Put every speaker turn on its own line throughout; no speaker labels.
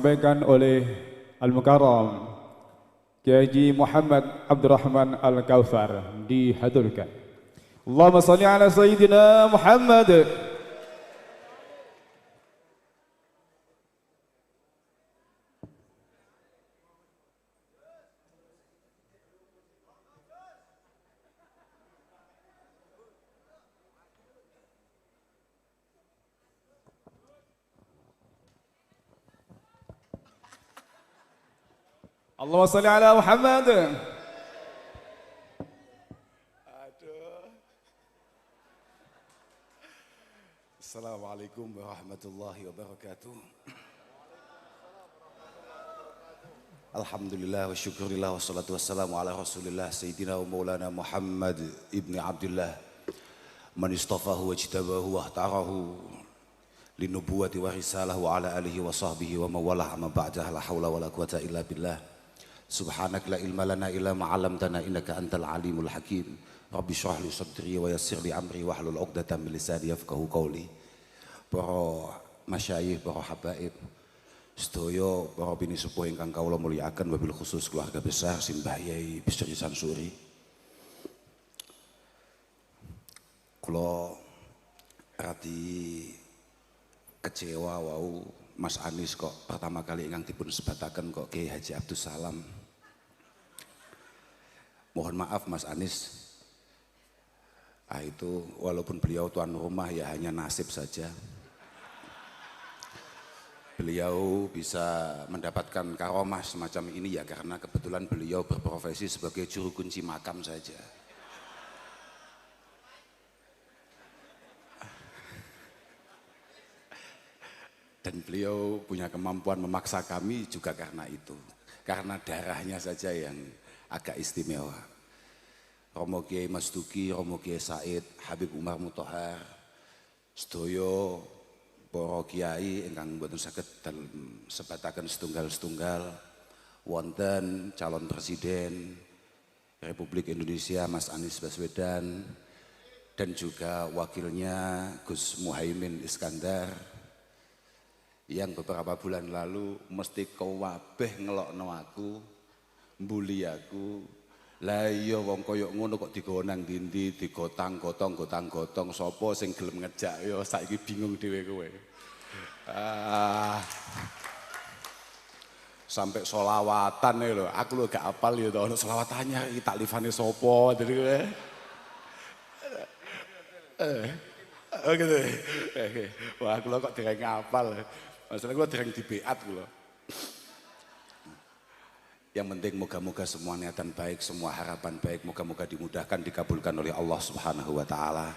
disampaikan oleh Al-Mukarram Kiai Haji Muhammad Abdurrahman Al-Kautsar dihaturkan. Allahumma salli ala Sayyidina Muhammad. Allahumma salli ala Muhammad.
Aduh. Assalamualaikum warahmatullahi wabarakatuh. Alhamdulillah wa syukurillah wassalatu wassalamu ala rasulillah Sayyidina wa maulana Muhammad ibni Abdullah man istafahu wa jtabahu wa ahtarahu linubuwati wa risalah wa ala alihi wa sahbihi wa mawalah amma ba'dah la hawla wa la quwata illa billah. Subhanak la ilma lana illa ma 'allamtana innaka antal alimul hakim. Rabbi shrah li sadri wa yassir li amri wahlul 'uqdatam min lisani yafqahu qawli. Para masyayikh, para habaib, sedaya para bini sepuh ingkang kawula mulyakaken wabil khusus keluarga besar Simbah Yai Bisri Sansuri. Kula radi kecewa wau Mas Anies kok pertama kali ingkang dipun sebataken kok Kiai Haji Abdus Salam. Mohon maaf Mas Anies, itu walaupun beliau tuan rumah ya hanya nasib saja. Beliau bisa mendapatkan karomah semacam ini ya karena kebetulan beliau berprofesi sebagai juru kunci makam saja. Dan beliau punya kemampuan memaksa kami juga karena itu. Karena darahnya saja yang agak istimewa. Romo Kiai Mas Duki, Romo Kiai Said, Habib Umar Mutahar, sedaya para kiai ingkang boten saged dalem sebataken setunggal-setunggal wonten calon presiden Republik Indonesia Mas Anies Baswedan dan juga wakilnya Gus Muhaimin Iskandar yang beberapa bulan lalu mesti kewabeh ngelokno aku, mbuli aku. Lah iya wong koyo ngono kok digawa nang ndi-ndi, digotang-gotong sapa sing gelem ngejak ya saiki bingung dhewe kowe. Sampai solawatan lho, aku lho gak apal ya to ono selawatannya iki taklifane sapa jadi kowe. Oh gitu. Wah, aku lho kok dereng ngapal. Masalah gue dereng di beat gue. Yang penting moga-moga semua niatan baik, semua harapan baik, moga-moga dimudahkan, dikabulkan oleh Allah Subhanahu wa taala.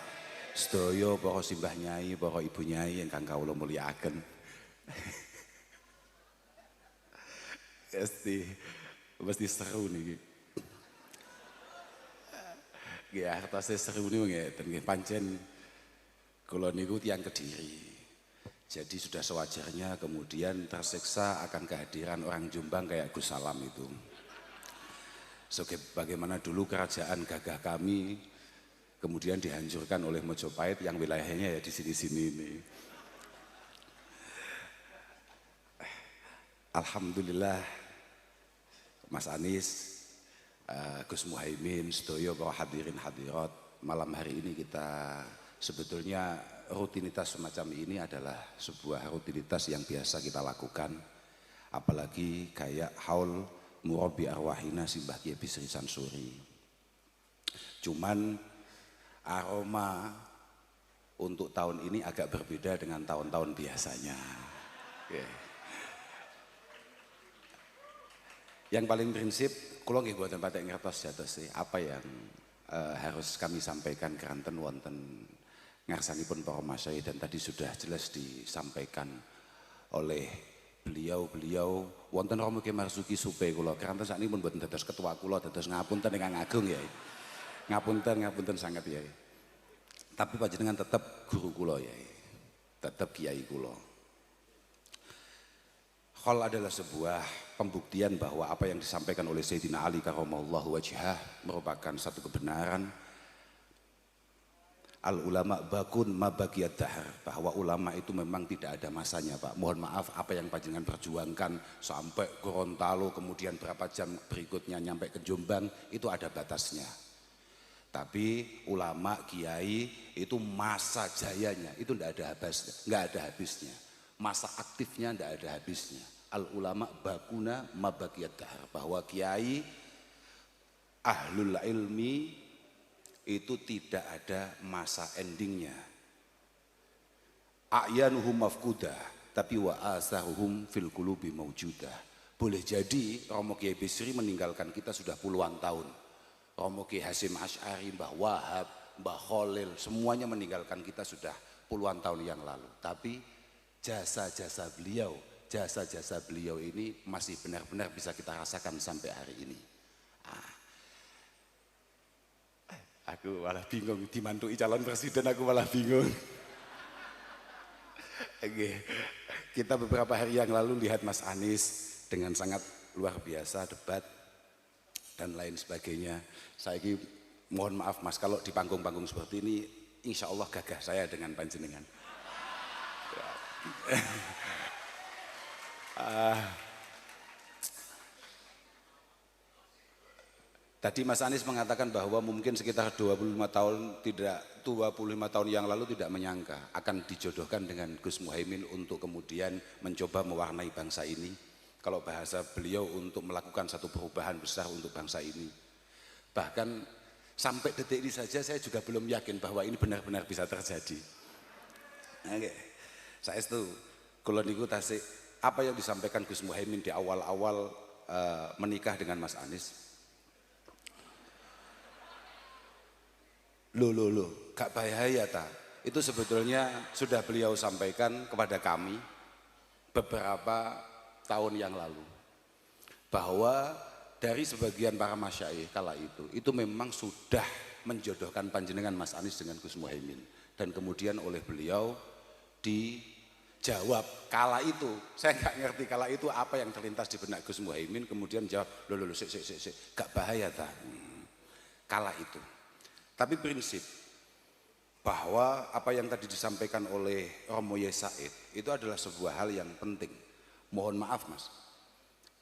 Sedaya para simbah nyai, para ibu nyai ingkang kawula mulyakaken. Mesti seru niki. Nggih, artose seru niku ngeten nggih pancen kula niku tiyang Kediri. Jadi sudah sewajarnya kemudian tersiksa akan kehadiran orang Jombang kayak Gus Salam itu. Bagaimana dulu kerajaan gagah kami kemudian dihancurkan oleh Mojopahit yang wilayahnya ya di sini-sini ini. Alhamdulillah Mas Anies, Gus Muhaimin, sedaya para hadirin hadirat, malam hari ini kita sebetulnya rutinitas semacam ini adalah sebuah rutinitas yang biasa kita lakukan, apalagi kayak haul murabbi arwahina Simbah Kiai Bisri Sansuri. Cuman aroma untuk tahun ini agak berbeda dengan tahun-tahun biasanya. Okay. Yang paling prinsip, kula nggih mboten patek ngertos jatose apa yang harus kami sampaikan keranten wonten ngarsanipun para masyayikh dan tadi sudah jelas disampaikan oleh beliau wonten Romo Kiai Marzuki Supe kula keranten sakniki pun mboten dados ketua kula dados ngapunten ingkang agung ya. Ngapunten sangat ya. Tapi panjenengan tetap guru kula ya. Tetap kiai kula. Khol adalah sebuah pembuktian bahwa apa yang disampaikan oleh Sayyidina Ali karramallahu wajhah merupakan satu kebenaran. Al ulama bakun mabagiyat dahar, bahwa ulama itu memang tidak ada masanya Pak. Mohon maaf apa yang panjenengan perjuangkan sampai Gorontalo kemudian berapa jam berikutnya nyampe ke Jombang itu ada batasnya. Tapi ulama kiai itu masa jayanya itu tidak ada habisnya, nggak ada habisnya. Masa aktifnya tidak ada habisnya. Al ulama bakuna mabagiyat dahar, bahwa kiai ahlul ilmi itu tidak ada masa endingnya. A'yanuhum mafkudah, tapi wa asaruhum fil qulubi maujudah. Boleh jadi Romo Kiai Bisri meninggalkan kita sudah puluhan tahun. Romo Kiai Hasyim Asy'ari, Mbah Wahab, Mbah Khalil, semuanya meninggalkan kita sudah puluhan tahun yang lalu. Tapi jasa-jasa beliau ini masih benar-benar bisa kita rasakan sampai hari ini. Aku malah bingung, dimantui calon presiden aku malah bingung. Oke. Kita beberapa hari yang lalu lihat Mas Anies dengan sangat luar biasa debat dan lain sebagainya. Saya mohon maaf Mas, kalau di panggung-panggung seperti ini insya Allah gagah saya dengan panjenengan. Tadi Mas Anies mengatakan bahwa mungkin sekitar 25 tahun yang lalu tidak menyangka akan dijodohkan dengan Gus Muhaimin untuk kemudian mencoba mewarnai bangsa ini. Kalau bahasa beliau untuk melakukan satu perubahan besar untuk bangsa ini. Bahkan sampai detik ini saja saya juga belum yakin bahwa ini benar-benar bisa terjadi. Oke. Saya itu kalau niku tasik apa yang disampaikan Gus Muhaimin di awal-awal menikah dengan Mas Anies. Loh, gak bahaya ta? Itu sebetulnya sudah beliau sampaikan kepada kami beberapa tahun yang lalu. Bahwa dari sebagian para masyaikh kala itu memang sudah menjodohkan panjenengan Mas Anies dengan Gus Muhaimin. Dan kemudian oleh beliau dijawab kala itu, saya gak ngerti kala itu apa yang terlintas di benak Gus Muhaimin, kemudian jawab, loh, sik, gak bahaya ta? Kala itu. Tapi prinsip bahwa apa yang tadi disampaikan oleh Romo Yai Said itu adalah sebuah hal yang penting. Mohon maaf Mas,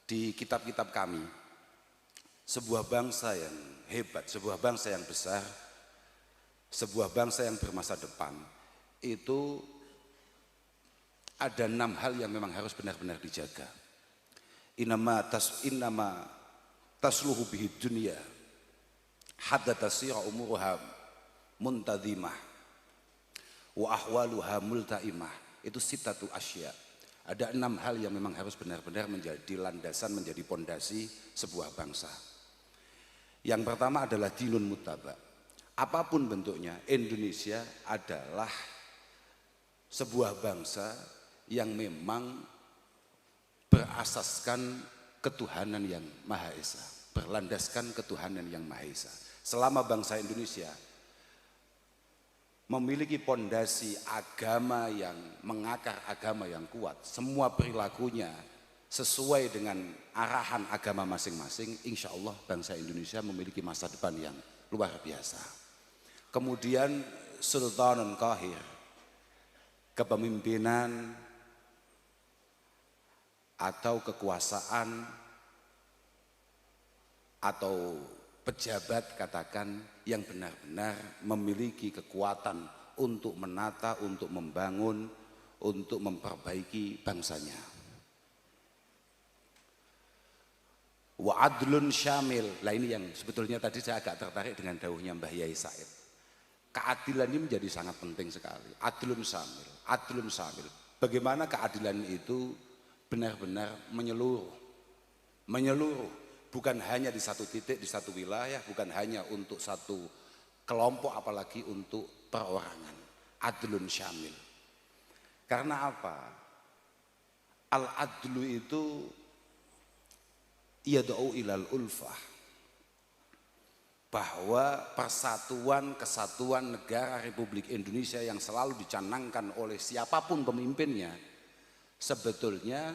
di kitab-kitab kami sebuah bangsa yang hebat, sebuah bangsa yang besar, sebuah bangsa yang bermasa depan itu ada 6 hal yang memang harus benar-benar dijaga. Innama tasluhu bihi dunya hatta tasira umuruha muntadhimah wa ahwaluha multaimah. Itu sitatu asya. Ada 6 hal yang memang harus benar-benar menjadi landasan, menjadi pondasi sebuah bangsa. Yang pertama adalah dinun muttaba. Apapun bentuknya, Indonesia adalah sebuah bangsa yang memang berasaskan ketuhanan yang Maha Esa, berlandaskan ketuhanan yang Maha Esa. Selama bangsa Indonesia memiliki pondasi agama yang mengakar, agama yang kuat, semua perilakunya sesuai dengan arahan agama masing-masing, insya Allah bangsa Indonesia memiliki masa depan yang luar biasa. Kemudian Sultanun Qahir, kepemimpinan atau kekuasaan atau pejabat katakan yang benar-benar memiliki kekuatan untuk menata, untuk membangun, untuk memperbaiki bangsanya. Wa adlun syamil. Lah ini yang sebetulnya tadi saya agak tertarik dengan dawuhnya Mbah Yai Said. Keadilan ini menjadi sangat penting sekali. Adlun syamil, adlun syamil. Bagaimana keadilan itu benar-benar menyeluruh. Menyeluruh. Bukan hanya di satu titik, di satu wilayah, bukan hanya untuk satu kelompok, apalagi untuk perorangan. Adlun syamil. Karena apa? Al-adlu itu yad'u ilal ulfah. Bahwa persatuan, kesatuan negara Republik Indonesia yang selalu dicanangkan oleh siapapun pemimpinnya, sebetulnya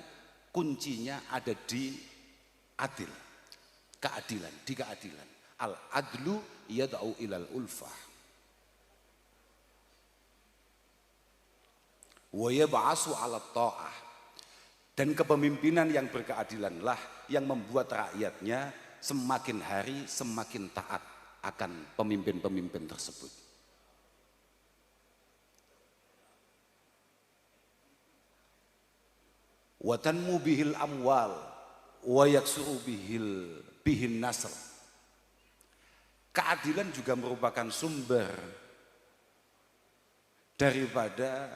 kuncinya ada di adil. Keadilan, di keadilan. Al-adlu yad'u ilal ulfah. Wa yab'asu 'ala tha'ah. Dan kepemimpinan yang berkeadilanlah yang membuat rakyatnya semakin hari semakin taat akan pemimpin-pemimpin tersebut. Wa tanmu bihil amwal wa yaksuru bihin nasr. Keadilan juga merupakan sumber daripada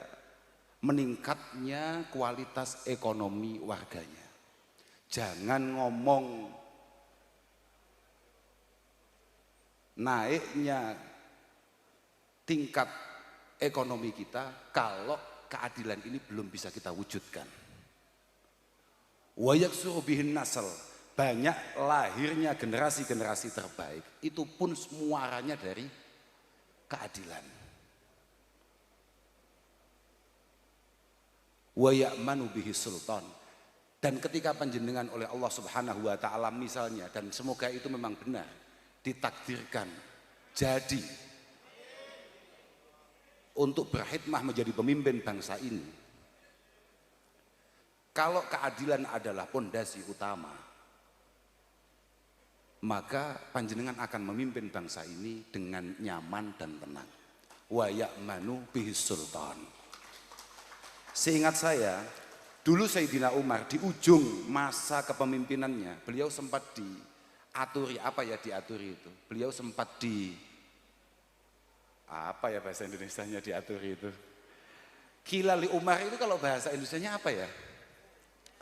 meningkatnya kualitas ekonomi warganya. Jangan ngomong naiknya tingkat ekonomi kita kalau keadilan ini belum bisa kita wujudkan. Wa yaksuru bihin nasl, banyak lahirnya generasi-generasi terbaik itu pun muaranya dari keadilan. Wa ya'manu bihi sultan, dan ketika panjenengan oleh Allah Subhanahu wa taala misalnya, dan semoga itu memang benar ditakdirkan jadi untuk berkhidmah menjadi pemimpin bangsa ini, kalau keadilan adalah pondasi utama, maka panjenengan akan memimpin bangsa ini dengan nyaman dan tenang. Wa ya'manu bihi sultan. Seingat saya, dulu Sayyidina Umar di ujung masa kepemimpinannya, beliau sempat diaturi, apa ya diaturi itu? Beliau sempat apa ya bahasa Indonesianya diaturi itu? Kilali Umar itu kalau bahasa Indonesianya apa ya?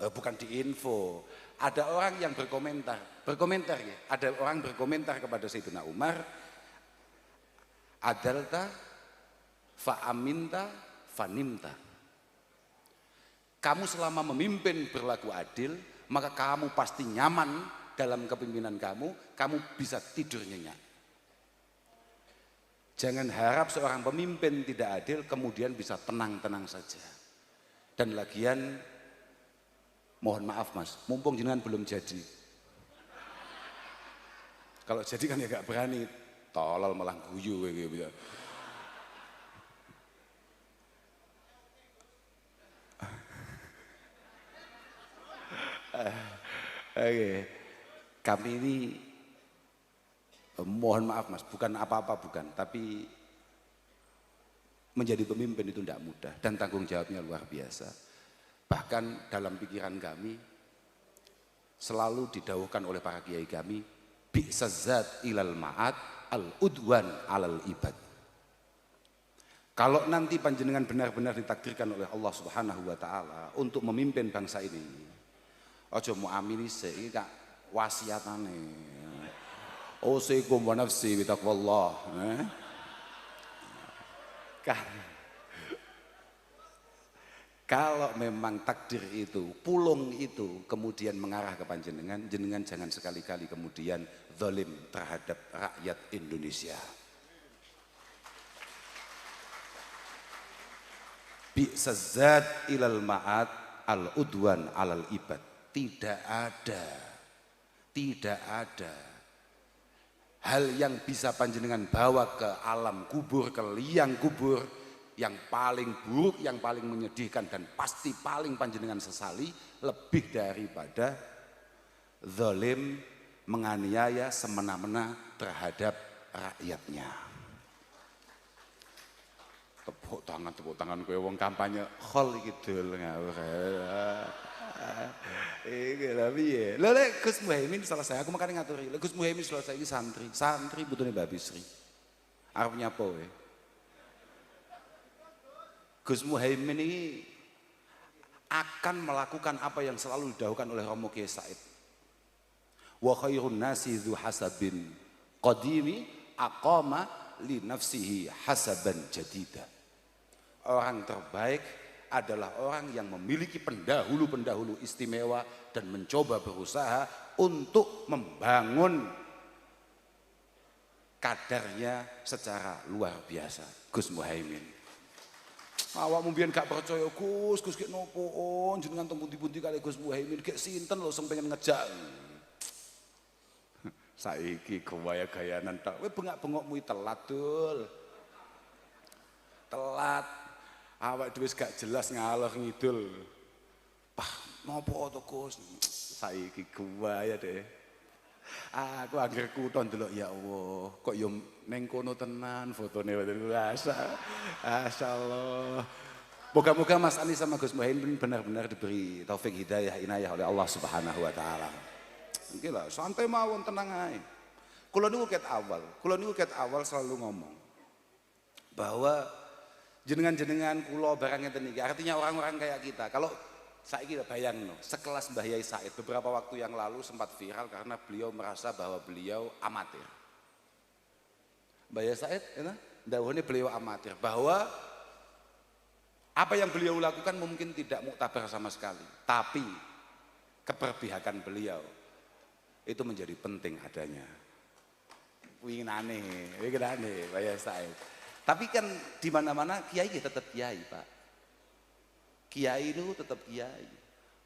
Bukan di info. Ada orang yang berkomentar ya. Ada orang berkomentar kepada Sayyidina Umar, adalta fa'aminta fanimta. Kamu selama memimpin berlaku adil, maka kamu pasti nyaman dalam kepemimpinan kamu bisa tidur nyenyak. Jangan harap seorang pemimpin tidak adil kemudian bisa tenang-tenang saja. Dan lagian, mohon maaf mas, mumpung jenengan belum jadi. Kalau jadi kan ya gak berani, tolol malah guyu gitu. Oke. Kami ini mohon maaf mas, bukan apa-apa bukan, tapi menjadi pemimpin itu tidak mudah dan tanggung jawabnya luar biasa. Bahkan dalam pikiran kami selalu didhawuhkan oleh para kiai kami, bi'sazat ilal ma'at al-udwan alal ibad. Kalau nanti panjenengan benar-benar ditakdirkan oleh Allah Subhanahu wa taala untuk memimpin bangsa ini, aja mau amini sik iki kak wasiatane. Usikum wa nafsi bi taqwallah. Kalau memang takdir itu, pulung itu kemudian mengarah ke panjenengan, jenengan jangan sekali-kali kemudian zalim terhadap rakyat Indonesia. Bi'sazat ilal ma'at al-udwan alal ibad. Tidak ada hal yang bisa panjenengan bawa ke alam kubur, ke liang kubur yang paling buruk, yang paling menyedihkan dan pasti paling panjenengan sesali lebih daripada zalim menganiaya semena-mena terhadap rakyatnya. Tepuk tangan kowe wong kampanye khol iki dul ngawur. Iki lha piye? Lha lek Gus Muhaimin selesai aku makane ngaturi. Lek Gus Muhaimin selesai iki santri putune Mbak Bisri. Arep nyapa wae. Gus Muhaimin ini akan melakukan apa yang selalu didhawuhkan oleh Romo Kiai Said. Wa khairun nasi dzu hasabin qadimi aqama li nafsihi hasaban jadida. Orang terbaik adalah orang yang memiliki pendahulu-pendahulu istimewa dan mencoba berusaha untuk membangun kadarnya secara luar biasa. Gus Muhaimin. Awakmu mbiyen gak percaya Gus gek nopo jenengan teng pundi-pundi kali Gus Muhaimin gek sinten lho sing pengen ngejak. Saiki gaya-gayanan tok. Kowe bengak-bengokmu telat dul. Telat. Awak dhewe gak jelas ngalor ngidul. Pah, nopo to Gus? Saiki gua ya deh. Aku angger kutho ndelok ya Allah, kok yo ning kono tenan fotone Masyaallah. Moga-moga Mas Anies sama Gus Muhaimin benar-benar diberi taufik hidayah inayah oleh Allah Subhanahu wa taala. Iki lah santai mawon tenang ae. Kula niku ket awal selalu ngomong bahwa jenengan-jenengan kula barang ngeten iki artinya orang-orang kayak kita. Kalau saiki bayangno, sekelas Mbah Yai Said beberapa waktu yang lalu sempat viral karena beliau merasa bahwa beliau amatir. Mbah Yai Said dawuhne beliau amatir bahwa apa yang beliau lakukan mungkin tidak muktabar sama sekali, tapi keberpihakan beliau itu menjadi penting adanya. Winginane Mbah Yai Said. Tapi kan di mana-mana kiai tetap kiai, Pak. Kiai itu tetap kiai.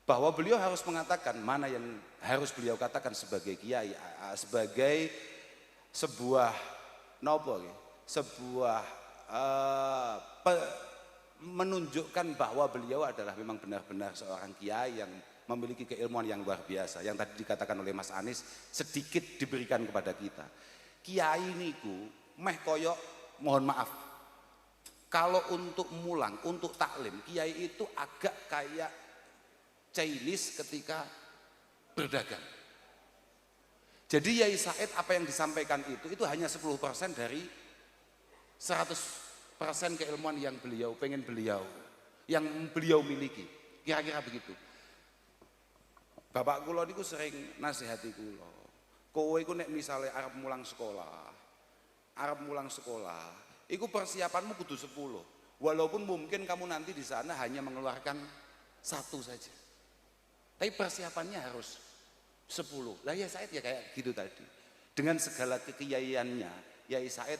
Bahwa beliau harus mengatakan mana yang harus beliau katakan sebagai kiai, sebagai sebuah menunjukkan bahwa beliau adalah memang benar-benar seorang kiai yang memiliki keilmuan yang luar biasa. Yang tadi dikatakan oleh Mas Anies sedikit diberikan kepada kita. Kiai niku meh koyok, mohon maaf, kalau untuk mulang, untuk taklim, kiai itu agak kayak Chinese ketika berdagang. Jadi Yai Said apa yang disampaikan itu hanya 10% dari 100% keilmuan yang beliau miliki. Kira-kira begitu. Bapak kula niku sering nasihati kula. Kowe iku nek misale arep mulang sekolah, iku persiapanmu kudu 10. Walaupun mungkin kamu nanti di sana hanya mengeluarkan 1 saja. Tapi persiapannya harus 10. Lah Yai Said ya kayak gitu tadi. Dengan segala kekiaiannya, Yai Said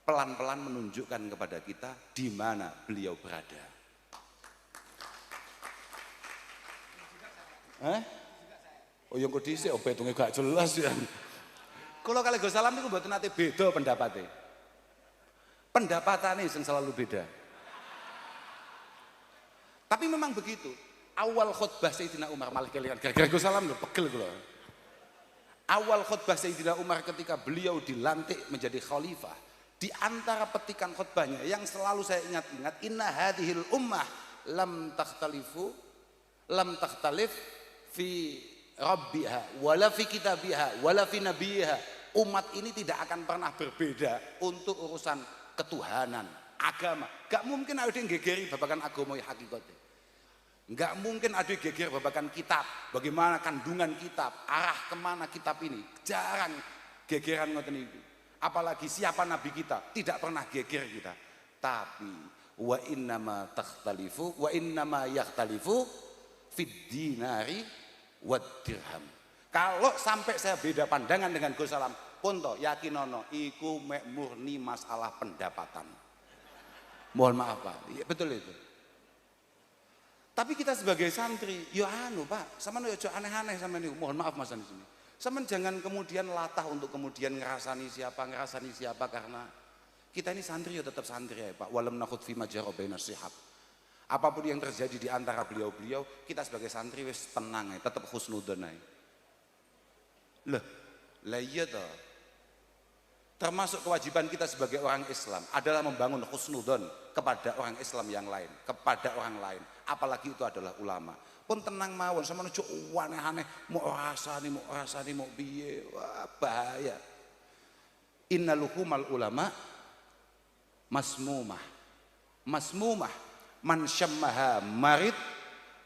pelan-pelan menunjukkan kepada kita di mana beliau berada. Oh yang kok dhisik betungnya gak jelas ya. Kalau kali Gus Salam niku mboten nate beda pendapatnya. Pendapatannya yang selalu beda. Tapi memang begitu. Awal khutbah Sayyidina Umar malah kalian gara-gara Gus Salam lho pegel kula. Awal khutbah Sayyidina Umar ketika beliau dilantik menjadi khalifah, di antara petikan khutbahnya yang selalu saya ingat-ingat, inna hadhil ummah lam takhtalif fi rabbiha wala fi kitabiha wala fi nabiha. Umat ini tidak akan pernah berbeda untuk urusan ketuhanan, agama. Gak mungkin ada yang gegeri babakan agama yang hakikatnya. Gak mungkin ada yang geger babakan kitab, bagaimana kandungan kitab, arah kemana kitab ini. Jarang gegeran ngoten niku. Apalagi siapa nabi kita, tidak pernah geger kita. Tapi wa innama yakhtalifu fid dinari wad dirham. Kalau sampai saya beda pandangan dengan Gus Salam, pun toh yakinono iku murni masalah pendapatan. Mohon maaf Pak, ya, betul itu. Tapi kita sebagai santri, yo Pak, sama yo aneh-aneh sama ini. Mohon maaf Mas di sini. Sama jangan kemudian latah untuk kemudian ngerasani siapa karena kita ini santri ya tetap santri ya Pak. Walam nakhud fi majara bainas sihab. Apapun yang terjadi di antara beliau-beliau, kita sebagai santri wis tenang ya, tetap husnudzon ae. Lah iya toh. Termasuk kewajiban kita sebagai orang Islam adalah membangun husnudzon kepada orang Islam yang lain, kepada orang lain. Apalagi itu adalah ulama. Pun tenang mawon sama nuju aneh-aneh mau rasani mau piye. Wah, bahaya. Innaluhumal ulama masmumah man syammaha marid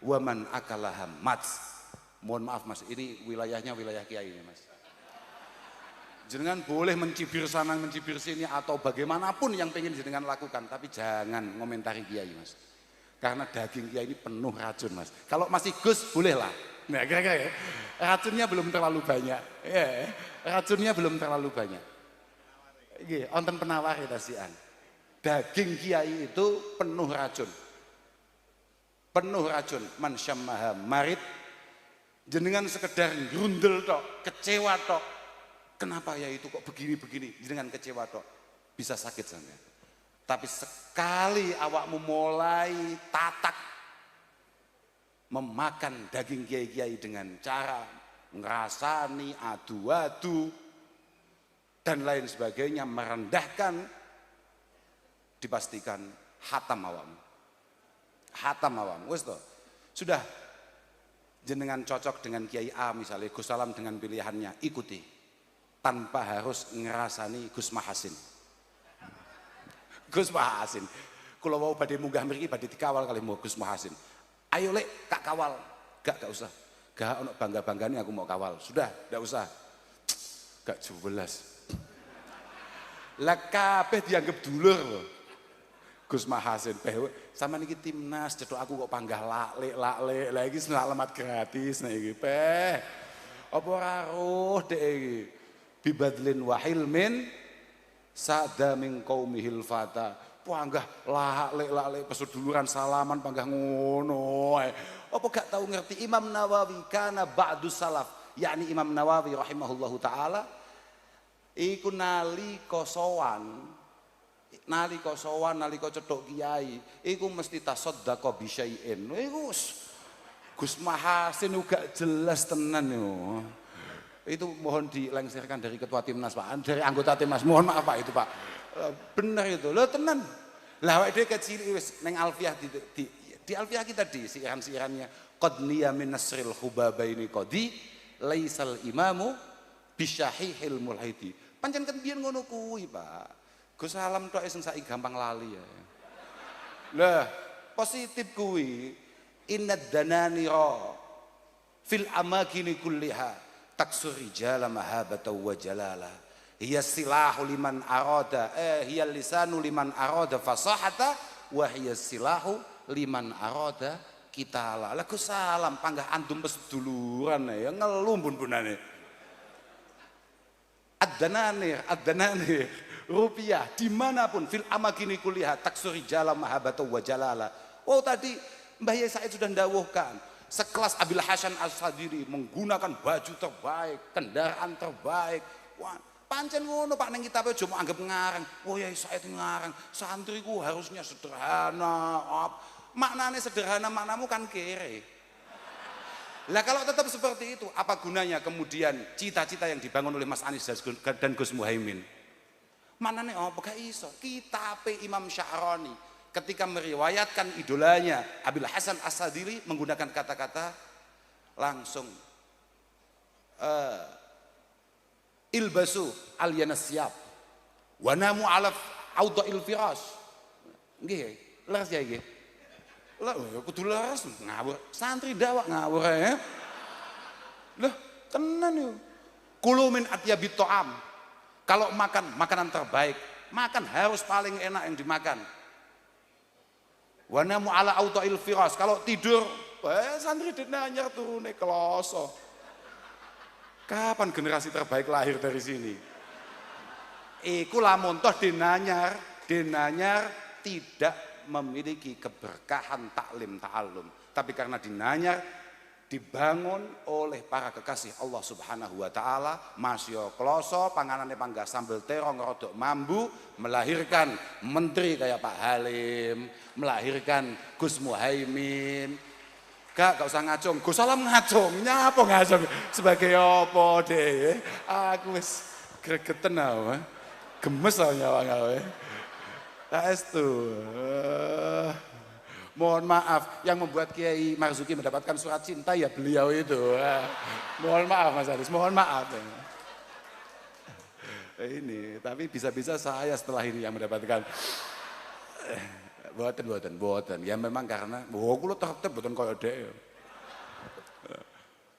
wa man akalaha mats. Mohon maaf Mas, ini wilayahnya wilayah kiai ini Mas. Jenengan boleh mencibir sana mencibir sini atau bagaimanapun yang pengen jenengan lakukan, tapi jangan ngomentari kiai Mas. Karena daging kiai ini penuh racun Mas. Kalau masih Gus bolehlah. Nah kira-kira ya, racunnya belum terlalu banyak. Ya, racunnya belum terlalu banyak. Iki wonten penawar tasian. Daging kiai itu penuh racun. Penuh racun. Man syammaha marid. Jenengan sekedar grundel tok, kecewa tok. Kenapa ya itu kok begini-begini? Jenengan kecewa tok. Bisa sakit sampean. Tapi sekali awakmu mulai tatak memakan daging kiai-kiai dengan cara ngerasani, adu-adu, dan lain sebagainya, merendahkan, dipastikan hatam awam. Hatam awam, wis toh. Sudah jenengan cocok dengan Kiai A misalnya, Gus Salam dengan pilihannya, ikuti. Tanpa harus ngerasani Gus Mahasin. Gus Mahasin. Kalau mau badhe munggah mriki badhe dikawal kali mau Gus Mahasin. Ayo lek kak kawal. Gak usah. Gak ono bangga-banggane aku mau kawal. Sudah, gak usah. Gak jelas. Lah kabeh dianggap dulur loh. Gus Mahasin, sama niki timnas, cetok aku kok panggah lak-lek, lagi selamat gratis nih iki, apa ora roh dek iki, bibadlin wahilmin, sada min qaumihil fata, panggah lak-lek, pesuduluran salaman panggah ngono, apa gak tahu ngerti Imam Nawawi kana ba'du salaf, yakni Imam Nawawi rahimahullahu ta'ala, iku nalika sowan, nalika cetok kiai iku mesti tasaddaqa bi syai'in. Iku Gus Mahasin uga jelas tenan yo. Itu mohon dilengsirkan dari ketua timnas Pak, dari anggota timnas. Mohon maaf Pak itu Pak. Bener itu. Lho tenan. Lah awake dhewe kecil wis ning Alfiah di Alfiah kita di siiran-siirannya qad niya min nasril hubabaini qadi laisal imamu bisyahihil mulhidi. Pancen kan biyen ngono kuwi Pak. Gus Salam tok sing saiki gampang lali ya. Lah, positif kuwi innad dananira fil amakini kulliha taksur rijala mahabata wa jalala. Hiya silahu liman arada hiya lisanu liman arada fasahata wa hiya silahu liman arada kitala. Lah Gus Salam panggah andum peseduluran ya ngelu bun-bunane. Ad-dananir rupiah dimanapun fil amakini kuliah taksuri jala mahabata wa jalala. Oh tadi Mbah Yai Said sudah ndawuhkan sekelas Abil Hasan As-Sadili menggunakan baju terbaik, kendaraan terbaik. Wah, pancen ngono Pak ning kitabe aja mau anggap ngarang. Oh Yai Said ngarang, santriku harusnya sederhana. Maknane sederhana, maknamu kan kere. Lah kalau tetap seperti itu, apa gunanya kemudian cita-cita yang dibangun oleh Mas Anies dan Gus Muhaimin? Manane apa gak iso? Kitabe Imam Sya'rani ketika meriwayatkan idolanya Abil Hasan As-Sadili menggunakan kata-kata langsung ilbasu al-yanasyab wa namu ala audha'il firas. Nggih, leres ya nggih. Lah kudu leres ngawur. Santri dawak ngawur ya. Lah tenan yo. Kulu min atyabit ta'am. Kalau makan, makanan terbaik. Makan harus paling enak yang dimakan. Wa namu ala auta'il firas. Kalau tidur, santri dinanyar turune kloso. Kapan generasi terbaik lahir dari sini? Iku lamun toh dinanyar tidak memiliki keberkahan taklim ta'allum. Tapi karena dinanyar dibangun oleh para kekasih Allah Subhanahu wa taala, masya kloso panganane panggah sambel terong rodok mambu, melahirkan menteri kayak Pak Halim, melahirkan Gus Muhaimin. Gak usah ngacung, Gus Salam ngacung, nyapa ngacung sebagai apa deh? Aku wis gregeten ae. Gemes ae nyawa-nyawa. Saestu. Mohon maaf, yang membuat Kiai Marzuki mendapatkan surat cinta ya beliau itu. Mohon maaf Mas Aris, mohon maaf. Ini, tapi bisa-bisa saya setelah ini yang mendapatkan. Boten. Ya memang karena, kula tertib boten kaya dhek.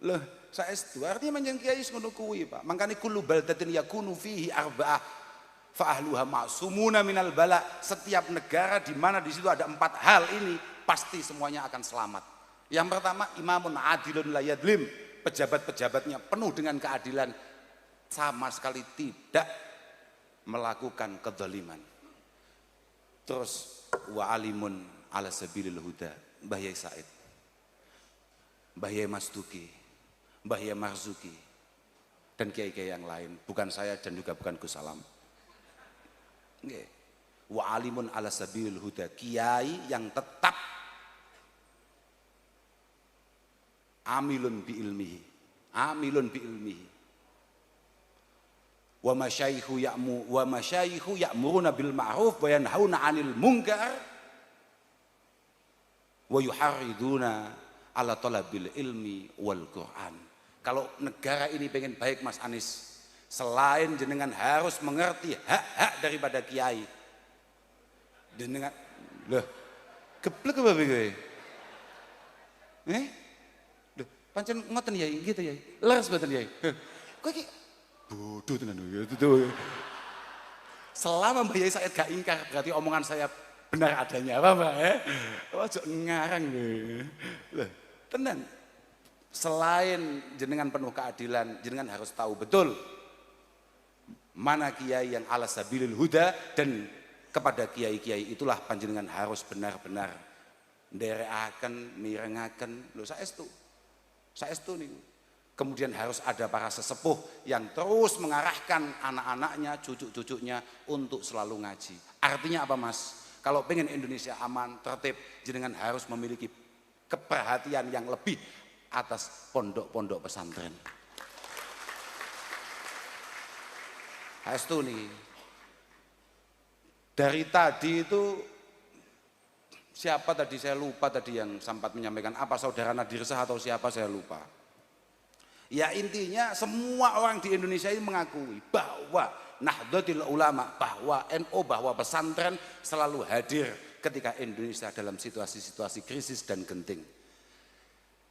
Loh, saestu artinya menjen Kiai ngono kuwi, Pak. Mangkane kullu baldatin yakunu fihi arba'ah fa ahluha ma'sumuna minal bala. Setiap negara di mana di situ ada 4 hal ini pasti semuanya akan selamat. Yang pertama, imamun adilun la yadlim. Pejabat-pejabatnya penuh dengan keadilan, sama sekali tidak melakukan kedzaliman. Terus wa alimun ala sabilil huda. Mbah Yai Said, Mbah Yai Mastuki, Mbah Yai Marzuki, dan kiai-kiai yang lain, bukan saya dan juga bukan Gus Salam. Nggih. wa alimun ala sabilil huda, kiai yang tetap amilun bi ilmihi, wa masyayikhu ya'muruna bil ma'ruf wa yanhauna 'anil munkar wa yuharriduna ala talabil ilmi wal Qur'an. Kalau negara ini pengen baik Mas Anies, selain jenengan harus mengerti hak-hak daripada kiai, jenengan loh geblek apa kowe? Loh, pancen ngoten ya gitu ya. Leres mboten ya. Kowe iki bodoh tenan itu. Selama Mbak Yai Said gak ingkar berarti omongan saya benar adanya, apa Mbak? Ojo ngarang loh. Tenan. Selain jenengan penuh keadilan, jenengan harus tahu betul mana kiai yang ala sabilil huda, dan kepada kiai-kiai itulah panjenengan harus benar-benar nderekaken, mirengaken. Lho saestu niku. Kemudian harus ada para sesepuh yang terus mengarahkan anak-anaknya, cucu-cucunya untuk selalu ngaji. Artinya apa Mas? Kalau pengen Indonesia aman, tertib, jenengan harus memiliki keperhatian yang lebih atas pondok-pondok pesantren. Saestu nih. Dari tadi itu siapa tadi, saya lupa tadi yang sempat menyampaikan, apa saudara Nadirsah atau siapa saya lupa. Ya intinya semua orang di Indonesia ini mengakui bahwa Nahdlatul Ulama, bahwa NU, bahwa pesantren selalu hadir ketika Indonesia dalam situasi-situasi krisis dan genting.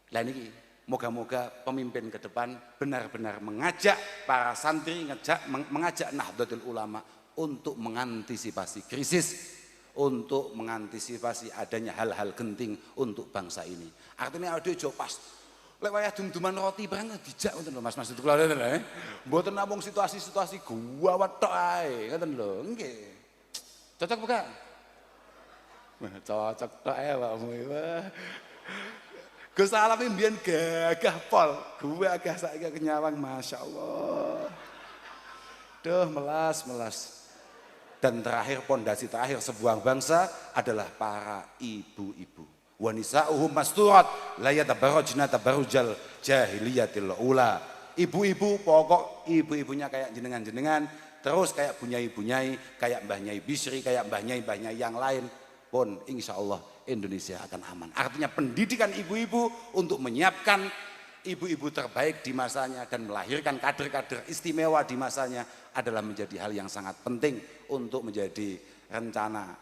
Nah ini moga-moga pemimpin ke depan benar-benar mengajak para santri, mengajak Nahdlatul Ulama untuk mengantisipasi krisis, untuk mengantisipasi adanya hal-hal genting untuk bangsa ini. Artinya ada jo pas lek wayah dum-duman roti barang dijak ngoten lho Mas itu kula ngoten mboten namung situasi-situasi gua wetok ae ngoten lho nggih. Cocok bukan? Cocok tok ae awakmu. Gus Salam mbiyen gagah pol, gue agak saiki kenyawang masyaallah. Duh melas. Dan terakhir, pondasi terakhir sebuah bangsa adalah para ibu-ibu. Wa nisa'uhum masturat la yatabarrajna tabarrujal jahiliyatil ula. Ibu-ibu, pokok ibu-ibunya kayak jenengan-jenengan, terus kayak bunyai-bunyai, kayak Mbah Nyai Bisri, kayak Mbah Nyai yang lain pun insya Allah Indonesia akan aman. Artinya pendidikan ibu-ibu untuk menyiapkan ibu-ibu terbaik di masanya dan melahirkan kader-kader istimewa di masanya adalah menjadi hal yang sangat penting untuk menjadi rencana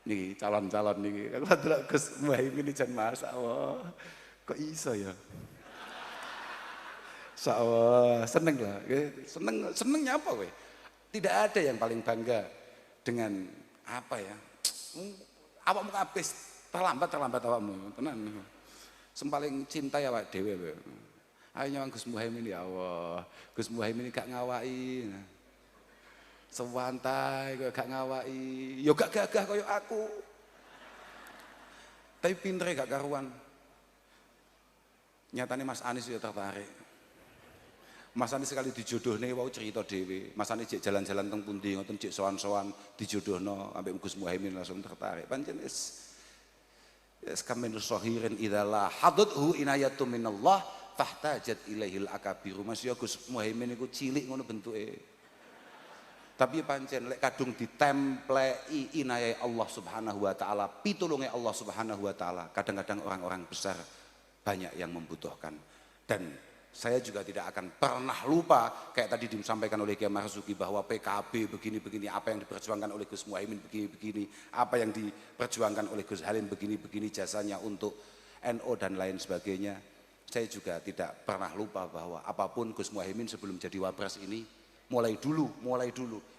nih calon-calon nih. Kalau delok Gus Muhaimin jan masyaallah. Kok iso ya? Insyaallah seneng lah. Senengnya apa kowe? Tidak ada yang paling bangga dengan apa ya? Awakmu kabeh terlambat awakmu tenan. Sing paling cinta ya awak dhewe. Ayo nyawang Gus Muhaimin ya Allah. Gus Muhaimin gak ngawaki. Sewantai kok gak ngawaki. Ya gak gagah kaya aku. Tapi pintere gak karuan. Nyatane Mas Anies ya tertarik. Mas Anies sekali dijodohne wau cerita dhewe. Mas Anies jek jalan-jalan teng pundi ngoten jek sowan-sowan dijodohno ambek Gus Muhaimin langsung tertarik. Pancen wis kamen sahirin idza hadathu inayatu minallah fahtajat ilaihil akabiru. Mas ya Gus Muhaimin iku cilik ngono bentuke. Tapi pancen lek kadung ditemplei inayah Allah Subhanahu wa taala, pitulunge Allah Subhanahu wa taala, kadang-kadang orang-orang besar banyak yang membutuhkan. Dan saya juga tidak akan pernah lupa kayak tadi disampaikan oleh Kiai Marzuki bahwa PKB begini-begini, apa yang diperjuangkan oleh Gus Muhaimin begini-begini, apa yang diperjuangkan oleh Gus Halim begini-begini jasanya untuk NU dan lain sebagainya. Saya juga tidak pernah lupa bahwa apapun Gus Muhaimin sebelum jadi wapres ini mulai dulu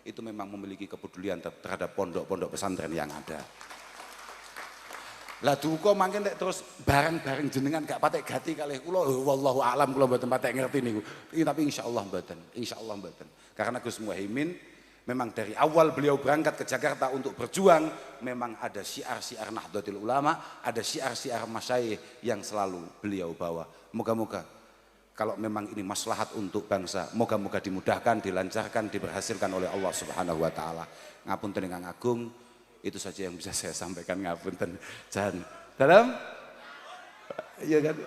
itu memang memiliki kepedulian terhadap pondok-pondok pesantren yang ada. Lah duka mangken nek terus bareng-bareng jenengan gak patek gati kalih kula wallahu alam kula mboten patek ngerti niku. Tapi insyaallah mboten. Karena Gus Muhaimin memang dari awal beliau berangkat ke Jakarta untuk berjuang memang ada syiar-syiar Nahdlatul Ulama, ada syiar-syiar masyayikh yang selalu beliau bawa. Moga-moga kalau memang ini maslahat untuk bangsa, moga-moga dimudahkan, dilancarkan, diberhasilkan oleh Allah Subhanahu wa taala. Ngapunten ingkang agung, Itu saja yang bisa saya sampaikan, ngapunten. Jan. Dalam? Iya kan?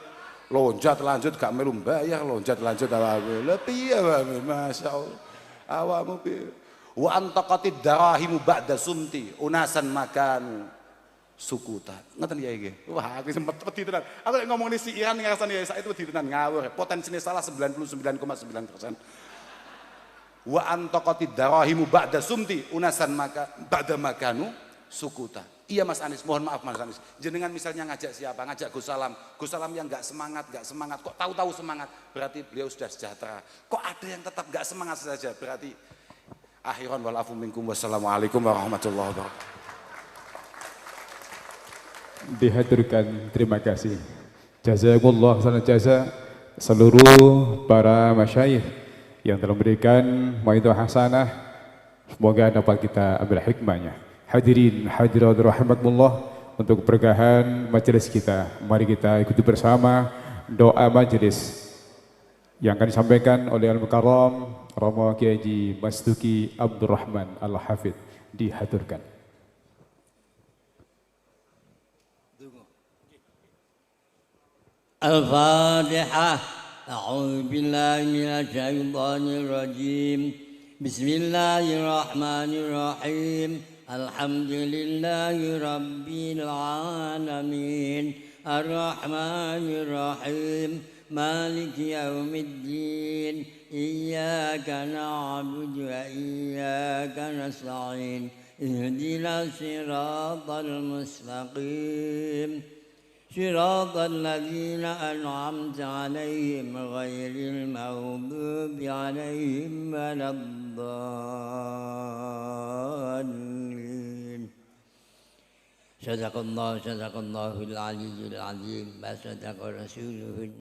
Loncat lanjut gak melu bayar, loncat lanjut awakmu. Lah piye wae, masyaallah. Awakmu piye? Wa antaqatid darahimu ba'da sumti unasan makan sukuta. Ngoten ya iki. Wah, aku sempet wedi tenan. Aku lek ngomong si Iran ngrasani ya itu wedi tenan ngawur. Potensine salah 99,9%. Wa antaqatid darahimu ba'da sumti unasan maka ba'da makanu sukuta. Iya Mas Anies, mohon maaf Mas Anies. Jenengan misalnya ngajak siapa? Ngajak Gus Salam yang nggak semangat, kok tahu-tahu semangat, berarti beliau sudah sejahtera. Kok ada yang tetap nggak semangat saja, berarti akhiran wal afu minkum. Wassalamualaikum warahmatullahi wabarakatuh.
Dihaturkan, terima kasih. Jazakumullah khairan jaza seluruh para masyayikh yang telah memberikan mau'izah hasanah. Semoga dapat kita ambil hikmahnya. Hadirin hadirat rahimakumullah, untuk keberkahan majelis kita, mari kita ikuti bersama doa majelis yang akan disampaikan oleh Al-Mukarram Romo Kiai Haji Mas Duki Abdurrahman Al-Hafidh. Dihaturkan.
Al-Fatihah. A'udzu billahi minasy syaithanir rajim. Bismillahirrahmanirrahim. Alhamdulillahi rabbil alamin. Ar-Rahmanir Rahim. Maliki yaumiddin. Iyyaka na'budu wa iyyaka nasta'in. Ihdinas siratal mustaqim. صراط الذين أنعمت عليهم غير المغضوب عليهم ولا الضالين. صدق الله العلي العظيم وصدق رسوله